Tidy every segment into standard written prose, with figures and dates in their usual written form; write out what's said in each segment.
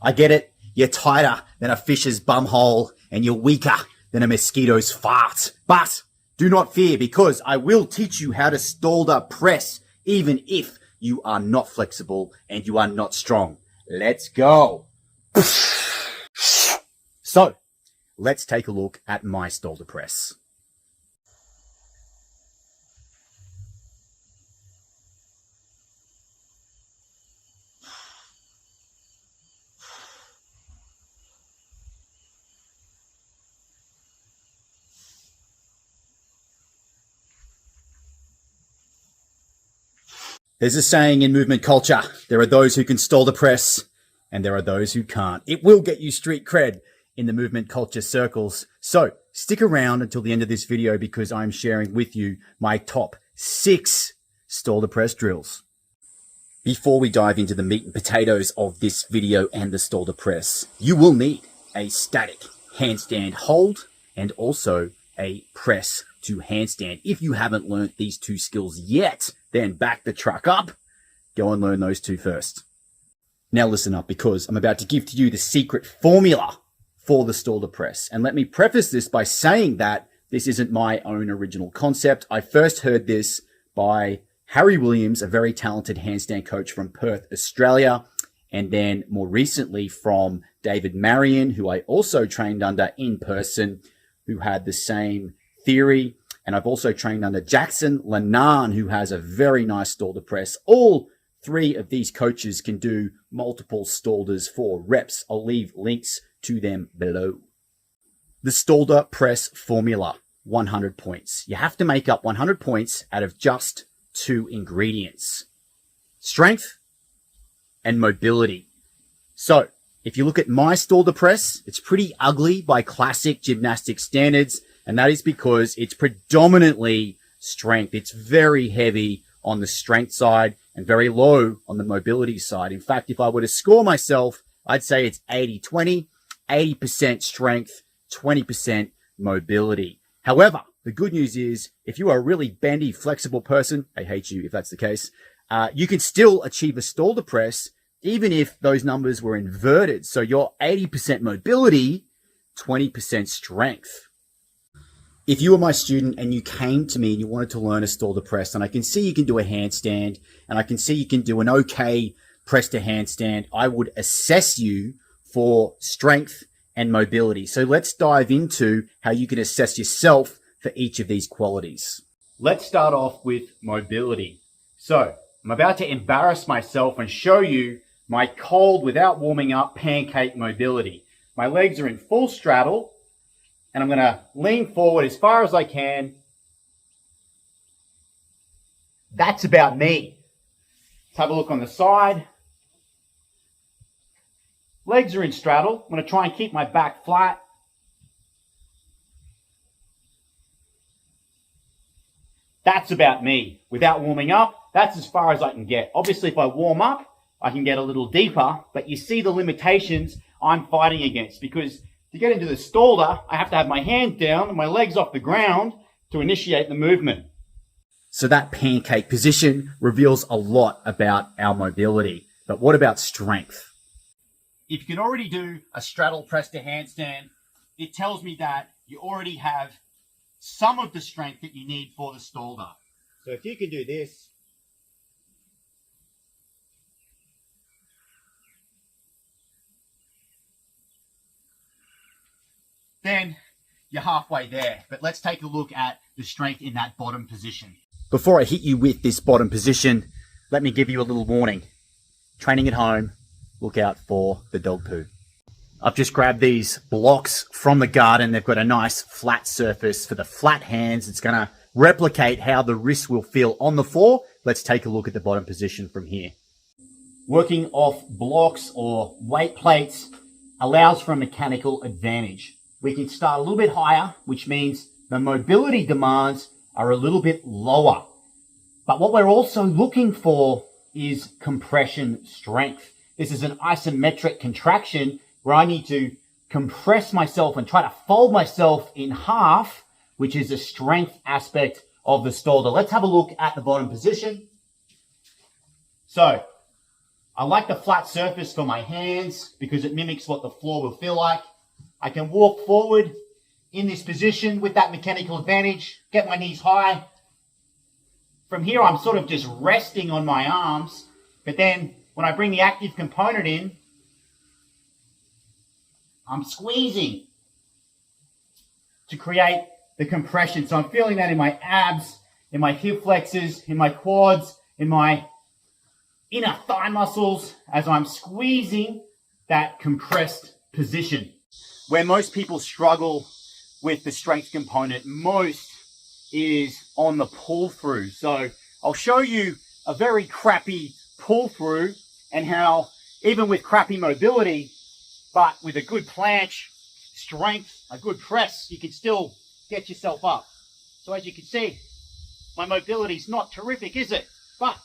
I get it. You're tighter than a fish's bumhole and you're weaker than a mosquito's fart. But do not fear, because I will teach you how to Stalder press even if you are not flexible and you are not strong. Let's go. So, let's take a look at my Stalder press. There's a saying in movement culture, there are those who can Stalder press and there are those who can't. It will get you street cred in the movement culture circles. So stick around until the end of this video, because I'm sharing with you my top 6 Stalder press drills. Before we dive into the meat and potatoes of this video and the Stalder press, you will need a static handstand hold and also a press to handstand. If you haven't learned these 2 skills yet, then back the truck up. Go and learn those 2 first. Now listen up, because I'm about to give to you the secret formula for the Stalder press. And let me preface this by saying that this isn't my own original concept. I first heard this by Harry Williams, a very talented handstand coach from Perth, Australia. And then more recently from David Marion, who I also trained under in person, who had the same theory. And I've also trained under Jackson Lannan, who has a very nice Stalder press. All 3 of these coaches can do multiple Stalders for reps. I'll leave links to them below. The Stalder press formula, 100 points. You have to make up 100 points out of just 2 ingredients: strength and mobility. So if you look at my Stalder press, it's pretty ugly by classic gymnastic standards. And that is because it's predominantly strength. It's very heavy on the strength side and very low on the mobility side. In fact, if I were to score myself, I'd say it's 80-20, 80% strength, 20% mobility. However, the good news is if you are a really bendy, flexible person, I hate you if that's the case, you can still achieve a Stalder press even if those numbers were inverted. So you're 80% mobility, 20% strength. If you were my student and you came to me and you wanted to learn a Stalder press, and I can see you can do a handstand, and I can see you can do an okay press to handstand, I would assess you for strength and mobility. So let's dive into how you can assess yourself for each of these qualities. Let's start off with mobility. So I'm about to embarrass myself and show you my cold without warming up pancake mobility. My legs are in full straddle, and I'm going to lean forward as far as I can. That's about me. Let's have a look on the side. Legs are in straddle. I'm going to try and keep my back flat. That's about me. Without warming up, that's as far as I can get. Obviously, if I warm up, I can get a little deeper, but you see the limitations I'm fighting against, because to get into the Stalder, I have to have my hand down and my legs off the ground to initiate the movement. So that pancake position reveals a lot about our mobility. But what about strength? If you can already do a straddle press to handstand, it tells me that you already have some of the strength that you need for the Stalder. So if you can do this, then you're halfway there. But let's take a look at the strength in that bottom position. Before I hit you with this bottom position, let me give you a little warning. Training at home, look out for the dog poo. I've just grabbed these blocks from the garden. They've got a nice flat surface for the flat hands. It's going to replicate how the wrists will feel on the floor. Let's take a look at the bottom position from here. Working off blocks or weight plates allows for a mechanical advantage. We can start a little bit higher, which means the mobility demands are a little bit lower. But what we're also looking for is compression strength. This is an isometric contraction where I need to compress myself and try to fold myself in half, which is a strength aspect of the Stalder. Let's have a look at the bottom position. So I like the flat surface for my hands because it mimics what the floor will feel like. I can walk forward in this position with that mechanical advantage, get my knees high. From here, I'm sort of just resting on my arms, but then when I bring the active component in, I'm squeezing to create the compression. So I'm feeling that in my abs, in my hip flexors, in my quads, in my inner thigh muscles as I'm squeezing that compressed position. Where most people struggle with the strength component most is on the pull through. So I'll show you a very crappy pull through and how even with crappy mobility, but with a good planche, strength, a good press, you can still get yourself up. So as you can see, my mobility is not terrific, is it? But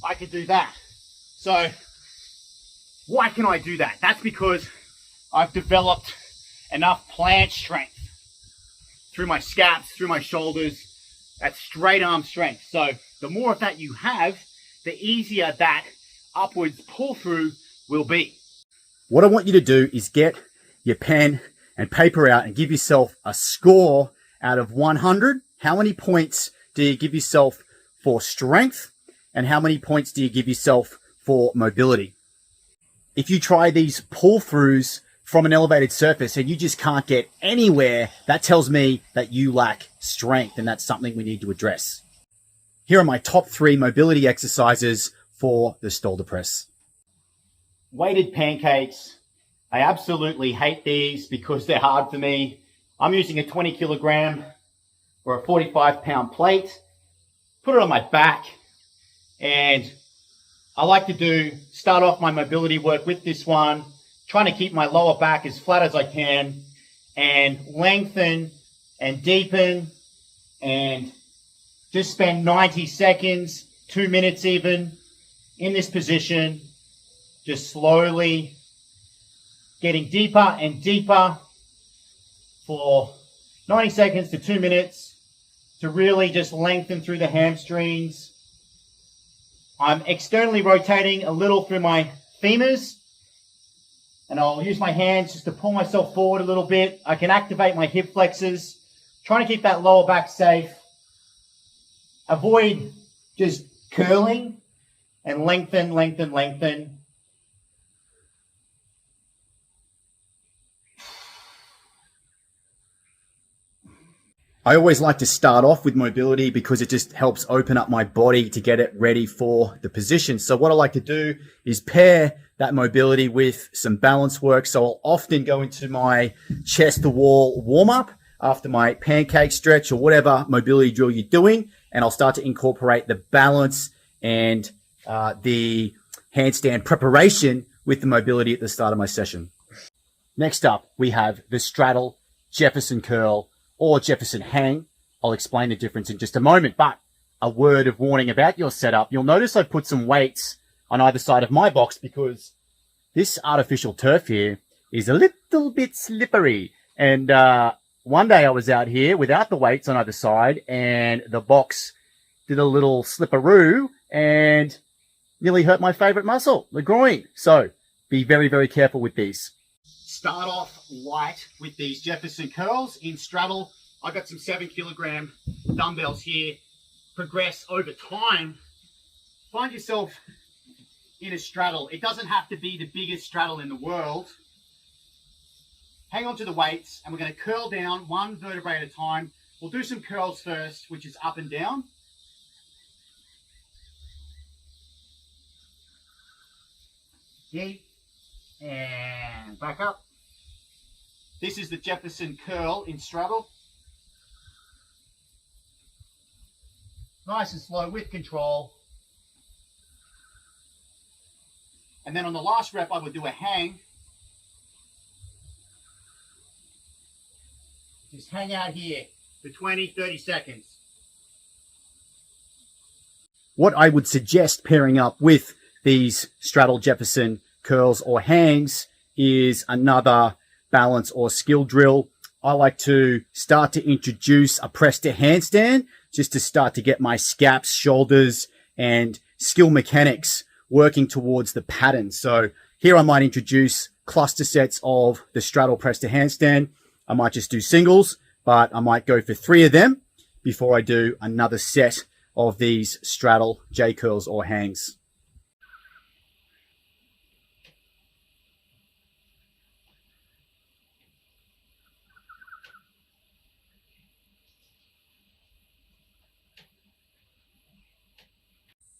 I can do that. So why can I do that? That's because I've developed enough planche strength through my scaps, through my shoulders, that straight arm strength. So the more of that you have, the easier that upwards pull through will be. What I want you to do is get your pen and paper out and give yourself a score out of 100. How many points do you give yourself for strength? And how many points do you give yourself for mobility? If you try these pull-throughs from an elevated surface and you just can't get anywhere, that tells me that you lack strength, and that's something we need to address. Here are my top 3 mobility exercises for the Stalder press. Weighted pancakes. I absolutely hate these because they're hard for me. I'm using a 20 kilogram or a 45 pound plate, put it on my back, and I like to start off my mobility work with this one, trying to keep my lower back as flat as I can and lengthen and deepen and just spend 90 seconds, 2 minutes even, in this position, just slowly getting deeper and deeper for 90 seconds to 2 minutes to really just lengthen through the hamstrings. I'm externally rotating a little through my femurs, and I'll use my hands just to pull myself forward a little bit. I can activate my hip flexors, trying to keep that lower back safe. Avoid just curling and lengthen, lengthen, lengthen. I always like to start off with mobility because it just helps open up my body to get it ready for the position. So what I like to do is pair that mobility with some balance work. So I'll often go into my chest to wall warm up after my pancake stretch or whatever mobility drill you're doing. And I'll start to incorporate the balance and the handstand preparation with the mobility at the start of my session. Next up, we have the Straddle, Jefferson curl, or Jefferson hang. I'll explain the difference in just a moment, but a word of warning about your setup. You'll notice I've put some weights on either side of my box because this artificial turf here is a little bit slippery. And one day I was out here without the weights on either side and the box did a little slipperoo and nearly hurt my favorite muscle, the groin. So be very, very careful with these. Start off light with these Jefferson curls in straddle. I've got some 7 kilogram dumbbells here. Progress over time. Find yourself in a straddle. It doesn't have to be the biggest straddle in the world. Hang on to the weights and we're going to curl down 1 vertebrae at a time. We'll do some curls first, which is up and down. Deep and back up. This is the Jefferson curl in straddle. Nice and slow with control. And then on the last rep, I would do a hang. Just hang out here for 20, 30 seconds. What I would suggest pairing up with these Straddle Jefferson curls or hangs is another balance or skill drill. I like to start to introduce a press to handstand. just to start to get my scaps, shoulders, and skill mechanics working towards the pattern. So here I might introduce cluster sets of the straddle press to handstand. I might just do singles, but I might go for 3 of them before I do another set of these straddle J curls or hangs.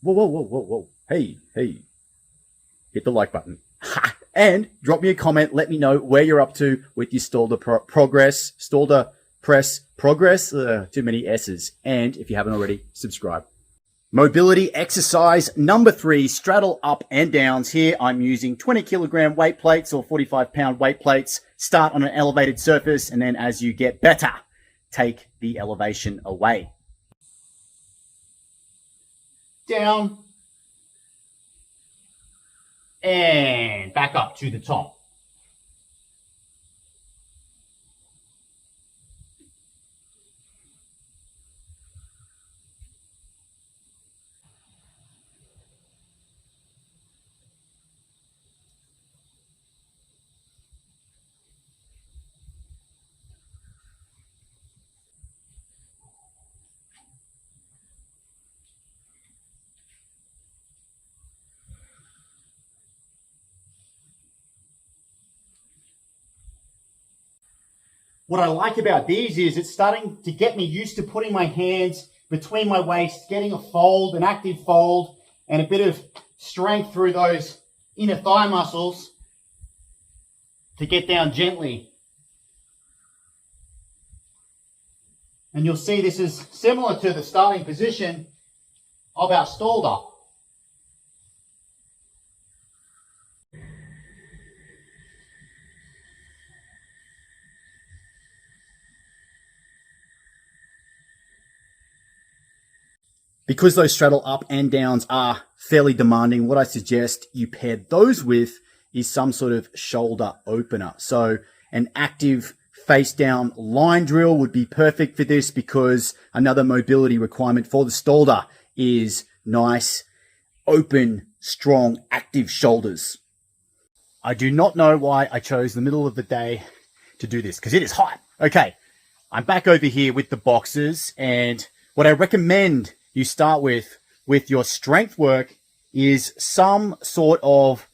Whoa, whoa, whoa, whoa, whoa. Hey, hey. Hit the like button. And drop me a comment. Let me know where you're up to with your Stalder progress. Stalder Press progress. Too many S's. And if you haven't already, subscribe. Mobility exercise number 3, straddle up and downs. Here I'm using 20 kilogram weight plates or 45-pound weight plates. Start on an elevated surface, and then as you get better, take the elevation away. Down. And back up to the top. What I like about these is it's starting to get me used to putting my hands between my waist, getting a fold, an active fold, and a bit of strength through those inner thigh muscles to get down gently. And you'll see this is similar to the starting position of our Stalder. Because those straddle up and downs are fairly demanding, what I suggest you pair those with is some sort of shoulder opener. So an active face down line drill would be perfect for this, because another mobility requirement for the Stalder is nice, open, strong, active shoulders. I do not know why I chose the middle of the day to do this, because it is hot. Okay, I'm back over here with the boxes, and what I recommend you start with your strength work is some sort of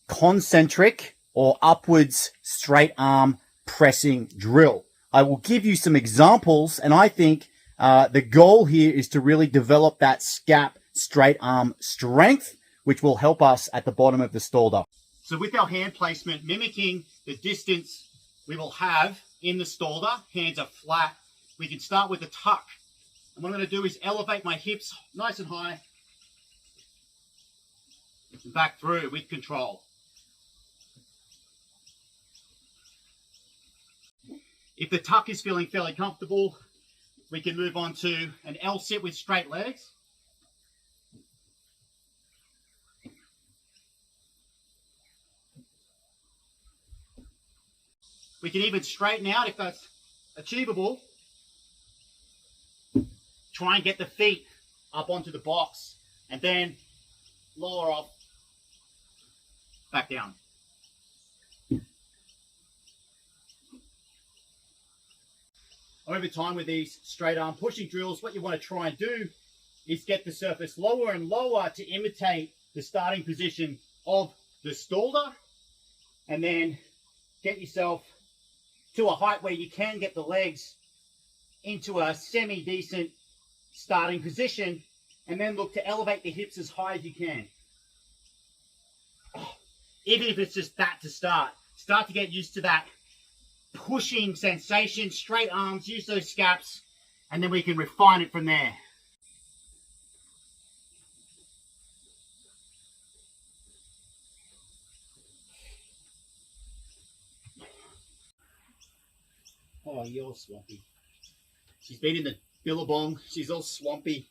concentric or upwards straight arm pressing drill. I will give you some examples, and I think the goal here is to really develop that scap straight arm strength, which will help us at the bottom of the Stalder. So with our hand placement, mimicking the distance we will have in the Stalder, hands are flat, we can start with a tuck. And what I'm going to do is elevate my hips nice and high and back through with control. If the tuck is feeling fairly comfortable, we can move on to an L sit with straight legs. We can even straighten out if that's achievable. Try and get the feet up onto the box and then lower off, back down. Over time with these straight arm pushing drills, what you want to try and do is get the surface lower and lower to imitate the starting position of the Stalder, and then get yourself to a height where you can get the legs into a semi-decent starting position, and then look to elevate the hips as high as you can. Even if it's just that to start to get used to that pushing sensation, straight arms, use those scaps, and then we can refine it from there. Oh, you're swampy. She's been in the Billabong. She's all swampy.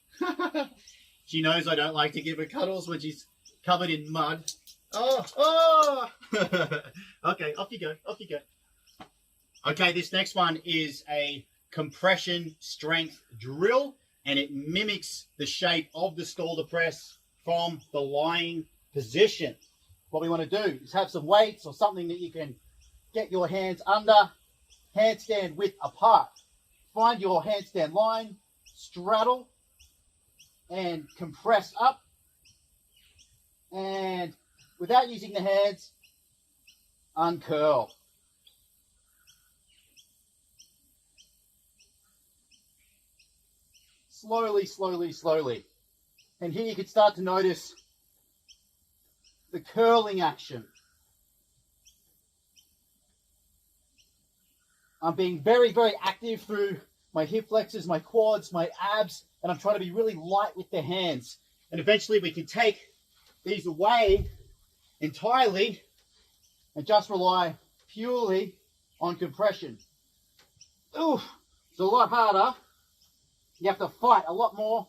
She knows I don't like to give her cuddles when she's covered in mud. Oh! Okay, off you go, off you go. Okay, this next one is a compression strength drill. and it mimics the shape of the Stalder press from the lying position. What we want to do is have some weights or something that you can get your hands under, handstand width apart. Find your handstand line, straddle, and compress up. And without using the hands, uncurl. Slowly, slowly, slowly. And here you can start to notice the curling action. I'm being very, very active through my hip flexors, my quads, my abs, and I'm trying to be really light with the hands. And eventually we can take these away entirely and just rely purely on compression. Ooh, it's a lot harder. You have to fight a lot more.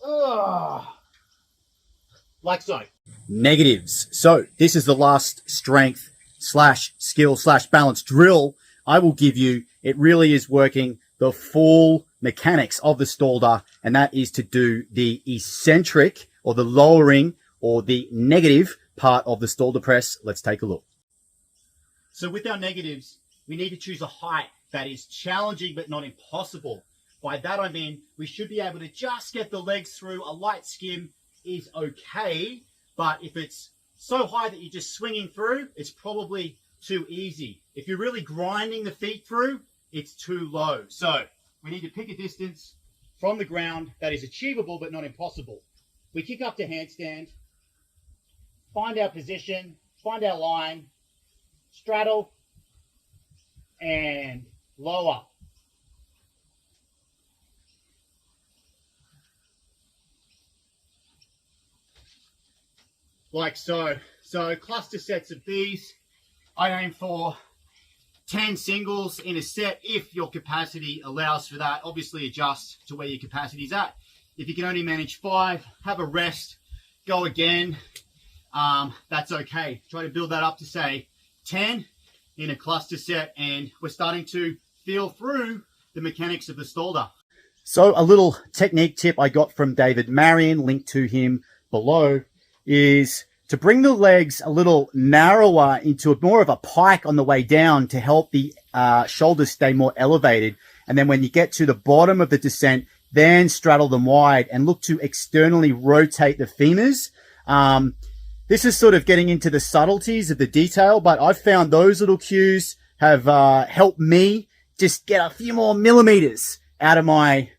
Ugh. Like so. Negatives. So this is the last strength slash skill slash balance drill I will give you. It really is working the full mechanics of the Stalder, and that is to do the eccentric or the lowering or the negative part of the Stalder press. Let's take a look. So with our negatives, we need to choose a height that is challenging but not impossible. By that I mean we should be able to just get the legs through. A light skim is okay, but if it's so high that you're just swinging through, it's probably too easy. If you're really grinding the feet through, it's too low. So we need to pick a distance from the ground that is achievable but not impossible. We kick up to handstand, find our position, find our line, straddle, and lower. Like so. So cluster sets of these. I aim for 10 singles in a set if your capacity allows for that. Obviously adjust to where your capacity is at. If you can only manage 5, have a rest, go again. That's okay. Try to build that up to say 10 in a cluster set, and we're starting to feel through the mechanics of the Stalder. So a little technique tip I got from David Marion, linked to him below, is to bring the legs a little narrower into more of a pike on the way down to help the shoulders stay more elevated. And then when you get to the bottom of the descent, then straddle them wide and look to externally rotate the femurs. This is sort of getting into the subtleties of the detail, but I've found those little cues have helped me just get a few more millimeters out of my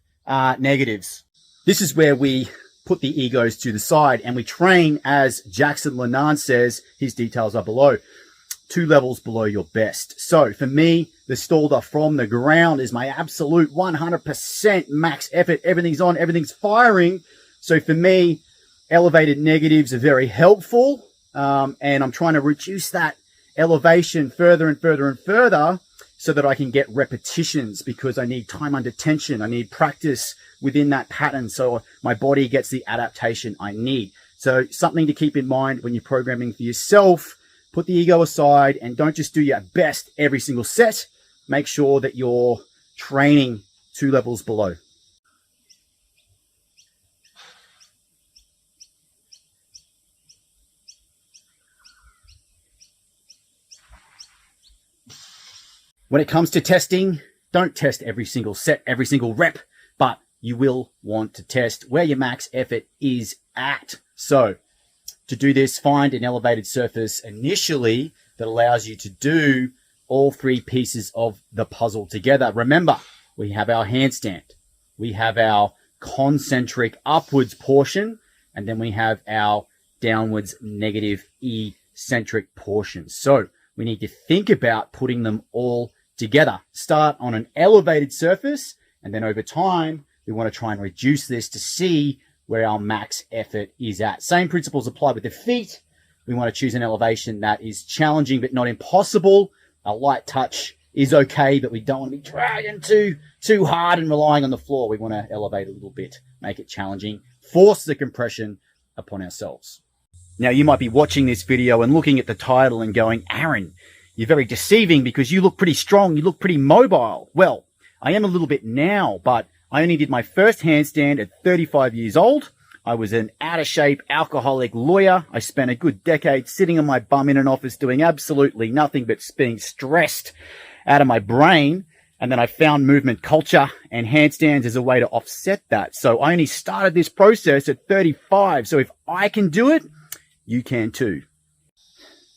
negatives. This is where we put the egos to the side and we train, as Jackson Lenan says, his details are below, 2 levels below your best. So for me, the Stalder from the ground is my absolute 100% max effort. Everything's on, everything's firing. So for me, elevated negatives are very helpful, and I'm trying to reduce that elevation further and further and further so that I can get repetitions, because I need time under tension. I need practice within that pattern so my body gets the adaptation I need. So something to keep in mind when you're programming for yourself. Put the ego aside and don't just do your best every single set. Make sure that you're training 2 levels below. When it comes to testing, don't test every single set, every single rep, but you will want to test where your max effort is at. So to do this, find an elevated surface initially that allows you to do all 3 pieces of the puzzle together. Remember, we have our handstand, we have our concentric upwards portion, and then we have our downwards negative eccentric portion. So we need to think about putting them all together. Start on an elevated surface, and then over time, we want to try and reduce this to see where our max effort is at. Same principles apply with the feet. We want to choose an elevation that is challenging but not impossible. A light touch is okay, but we don't want to be dragging too hard and relying on the floor. We want to elevate a little bit, make it challenging, force the compression upon ourselves. Now, you might be watching this video and looking at the title and going, Aaron, you're very deceiving because you look pretty strong, you look pretty mobile. Well, I am a little bit now, but I only did my first handstand at 35 years old. I was an out-of-shape alcoholic lawyer. I spent a good decade sitting on my bum in an office doing absolutely nothing but being stressed out of my brain. And then I found movement culture and handstands as a way to offset that. So I only started this process at 35. So if I can do it, you can too.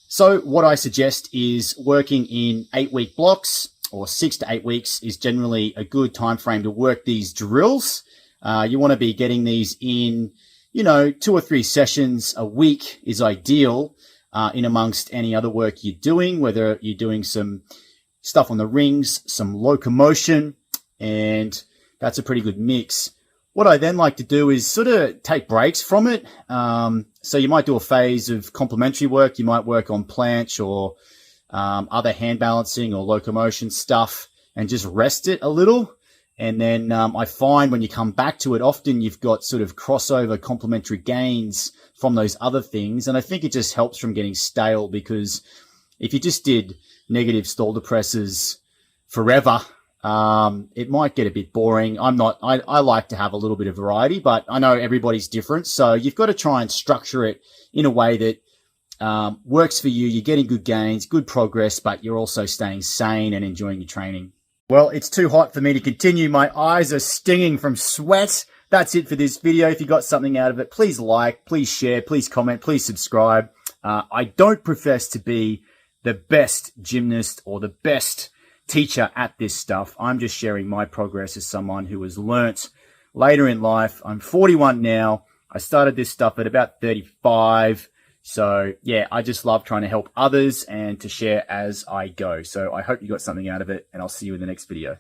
So what I suggest is working in 8-week blocks, or 6 to 8 weeks is generally a good time frame to work these drills. You want to be getting these in, 2 or 3 sessions a week is ideal, in amongst any other work you're doing, whether you're doing some stuff on the rings, some locomotion, and that's a pretty good mix. What I then like to do is sort of take breaks from it. So you might do a phase of complementary work. You might work on planche or other hand balancing or locomotion stuff and just rest it a little. And then I find when you come back to it, often you've got sort of crossover complementary gains from those other things. And I think it just helps from getting stale, because if you just did negative Stalder presses forever, it might get a bit boring. I like to have a little bit of variety, but I know everybody's different. So you've got to try and structure it in a way that works for you. You're getting good gains, good progress, but you're also staying sane and enjoying your training. Well, it's too hot for me to continue. My eyes are stinging from sweat. That's it for this video. If you got something out of it, please like, please share, please comment, please subscribe. I don't profess to be the best gymnast or the best teacher at this stuff. I'm just sharing my progress as someone who has learnt later in life. I'm 41 now. I started this stuff at about 35. So yeah, I just love trying to help others and to share as I go. So I hope you got something out of it, and I'll see you in the next video.